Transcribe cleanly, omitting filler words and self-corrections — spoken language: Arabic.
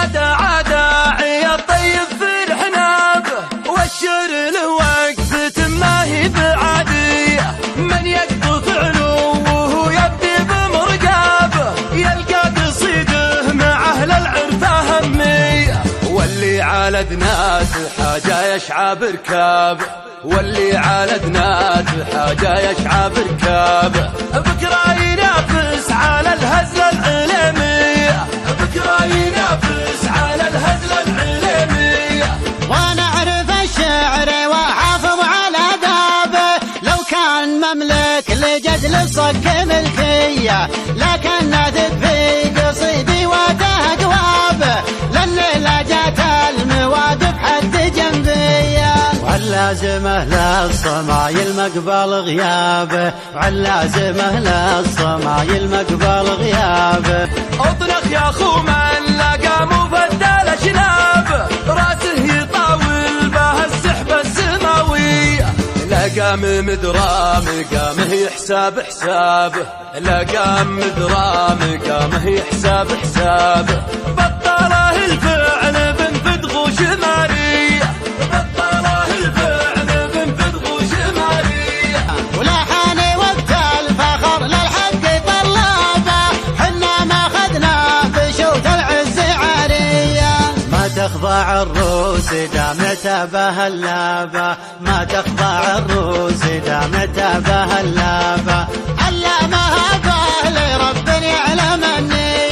دعا داعي الطيب في الحناب والشر له وقفة ما هي بعادية. من يقطف علوه يبدي بمرقابه يلقى قصيده مع أهل العرفة همية. واللي على دنات حاجة يشعى بركابه واللي على دنات حاجة يشعى بركابه. بكرة ينافس على الهزلة العلمية بكرة ينافس على الهزلة العلمية. وانا اعرف الشعر واحافظ على بابه لو كان مملك لجدل صك ملكية لكن ناذب في قصيدي وتهقوابه لان لا جات المواد بحد جنبيه. واللازمه للصمايل مقبل غيابه واللازمه للصمايل مقبل غيابه. اطلق يا خو من لقى مفدى الاشناب راسه يطاول به السحبة السماوية. لقى مدرام قامه يحساب حسابه لقى مدرام قامه يحساب حسابه. بطله الفعل بنفد غوش مارية بطله الفعل بنفد غوش مارية. ولحاني وقت الفخر للحق طلابه حنا ما خذنا بشوت العز عارية. ما تخضع الروس دامت به اللابه ما تخضع الروس دامت به اللابه. علمها به لرب يعلم النية